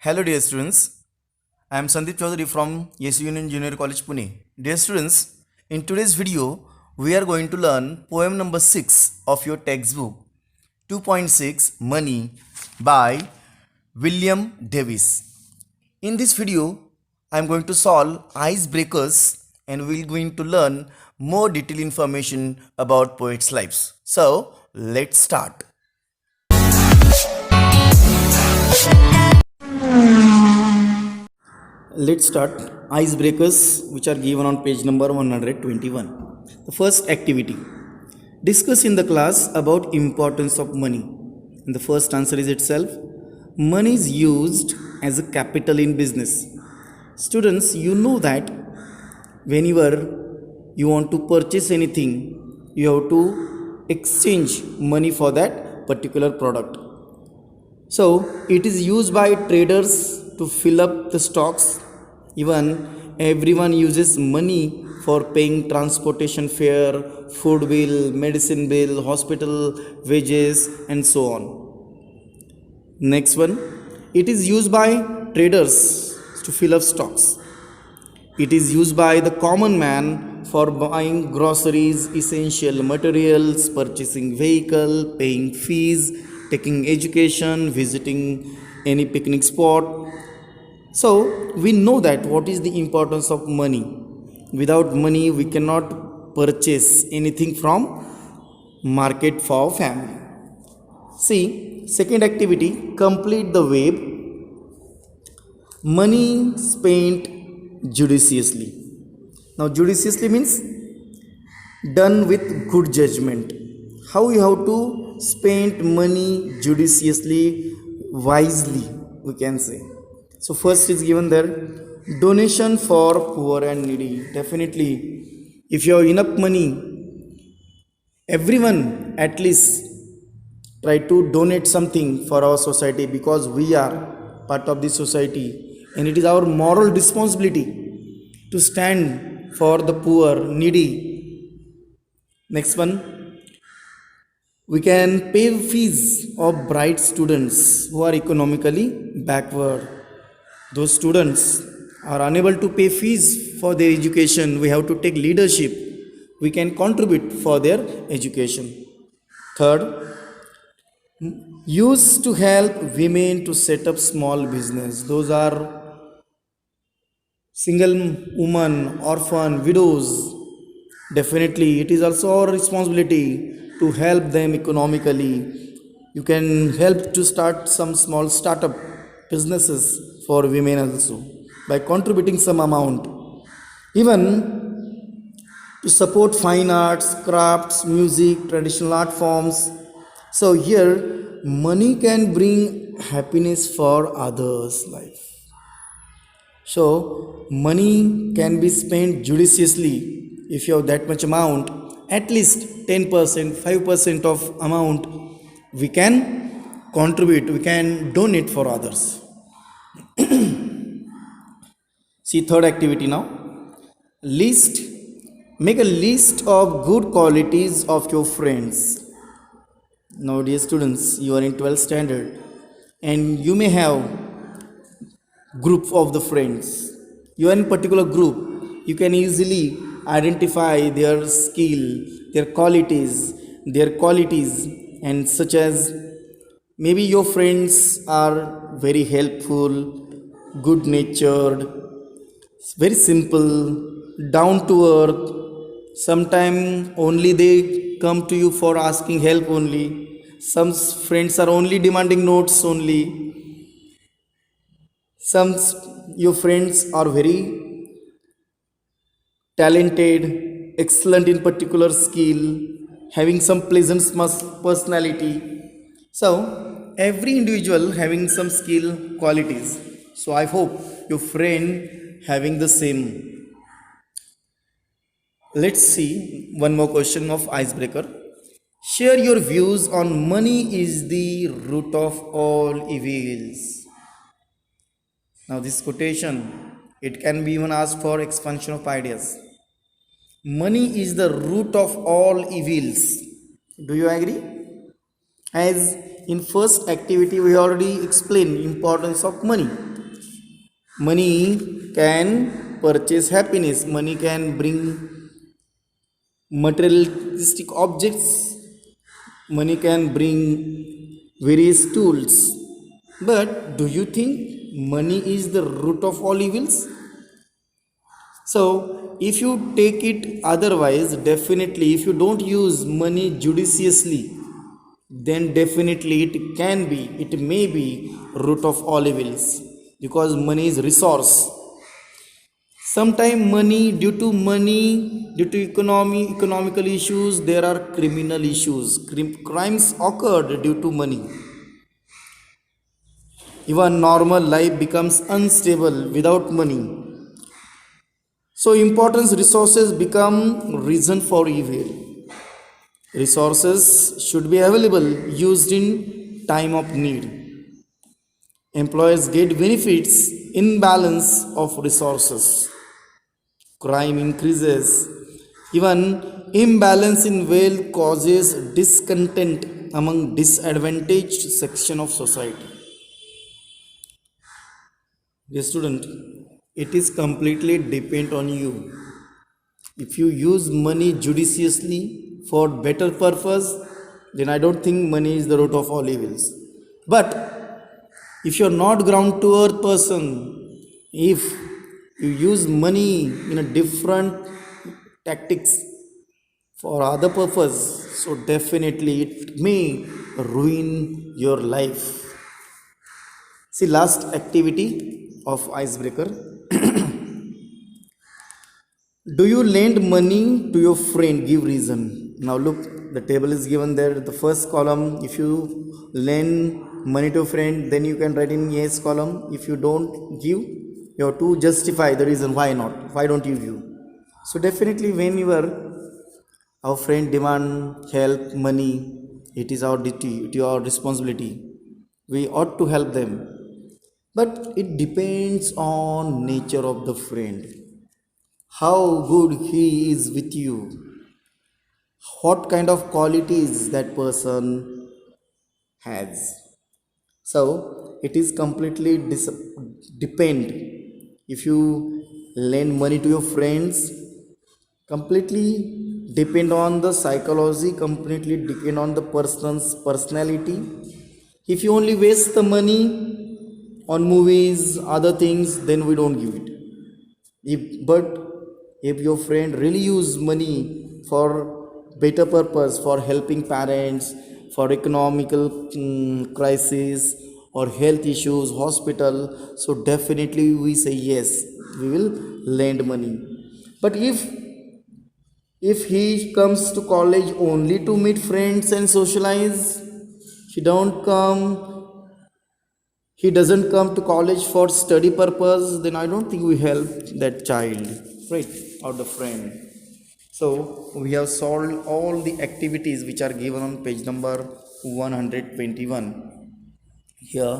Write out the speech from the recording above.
Hello, dear students. I am Sandeep Chaudhary from Yes Union Junior College, Pune. Dear students, in today's video, we are going to learn poem number 6 of your textbook 2.6 Money by William Davis. In this video, I am going to solve icebreakers and we are going to learn more detailed information about poets' lives. So, let's start. Let's start icebreakers which are given on page number 121. The first activity, discuss in the class about importance of money. And the first answer is itself, money is used as a capital in business. Students, you know that whenever you want to purchase anything, you have to exchange money for that particular product. So it is used by traders to fill up the stocks. Even everyone uses money for paying transportation fare, food bill, medicine bill, hospital wages, and so on. Next one, it is used by traders to fill up stocks. It is used by the common man for buying groceries, essential materials, purchasing vehicle, paying fees, taking education, visiting any picnic spot. So we know that what is the importance of money. Without money, we cannot purchase anything from market for family. See, second activity, complete the web. Money spent judiciously. Now, judiciously means done with good judgment. How you have to spend money judiciously, wisely, we can say. So first is given there, donation for poor and needy. Definitely, if you have enough money, everyone at least try to donate something for our society, because we are part of this society and it is our moral responsibility to stand for the poor, needy. Next one, we can pay fees of bright students who are economically backward. Those students are unable to pay fees for their education. We have to take leadership. We can contribute for their education. Third, used to help women to set up small business. Those are single women, orphan, widows. Definitely, it is also our responsibility to help them economically. You can help to start some small startup businesses for women also by contributing some amount. Even to support fine arts, crafts, music, traditional art forms. So here, money can bring happiness for others' life. So money can be spent judiciously. If you have that much amount, at least 10%, 5% of amount we can contribute, we can donate for others. See, third activity now. List. Make a list of good qualities of your friends. Now, dear students, you are in 12th standard and you may have group of the friends. You are in particular group. You can easily identify their skill, their qualities, and such as maybe your friends are very helpful, good natured, very simple, down to earth. Sometimes only they come to you for asking help only. Some friends are only demanding notes only. Some your friends are very talented, excellent in particular skill, having some pleasant personality. So every individual having some skill qualities. So I hope your friend having the same. Let's see one more question of icebreaker. Share your views on money is the root of all evils. Now this quotation, it can be even asked for expansion of ideas. Money is the root of all evils. Do you agree? As in first activity we already explained importance of money. Money can purchase happiness, money can bring materialistic objects, money can bring various tools. But do you think money is the root of all evils? So, if you take it otherwise, definitely, if you don't use money judiciously, then definitely it may be root of all evils, because money is resource. Sometimes due to economical issues, there are criminal issues. Crimes occurred due to money. Even normal life becomes unstable without money. So importance resources become reason for evil. Resources should be available, used in time of need. Employers get benefits, imbalance of resources. Crime increases. Even imbalance in wealth causes discontent among disadvantaged section of society. Dear student, it is completely depend on you. If you use money judiciously for better purpose, then I don't think money is the root of all evils. But if you're not ground to earth person, if you use money in a different tactics for other purpose, so definitely it may ruin your life. See, last activity of icebreaker. Do you lend money to your friend? Give reason. Now look, the table is given there. The first column, if you lend money to a friend, then you can write in yes column. If you don't give, you have to justify the reason why not. Why don't you give? So definitely, when our friend demand help, money, it is our duty, it is our responsibility. We ought to help them. But it depends on nature of the friend, how good he is with you, what kind of qualities that person has. So it is completely depend. If you lend money to your friends, completely depend on the psychology, completely depend on the person's personality. If you only waste the money on movies, other things, then we don't give it. But if your friend really use money for better purpose, for helping parents, for economical crisis or health issues, hospital, so definitely we say yes, we will lend money. But if he comes to college only to meet friends and socialize, he don't come he doesn't come to college for study purpose, then I don't think we help that child, right, or the friend. So we have solved all the activities which are given on page number 121 here.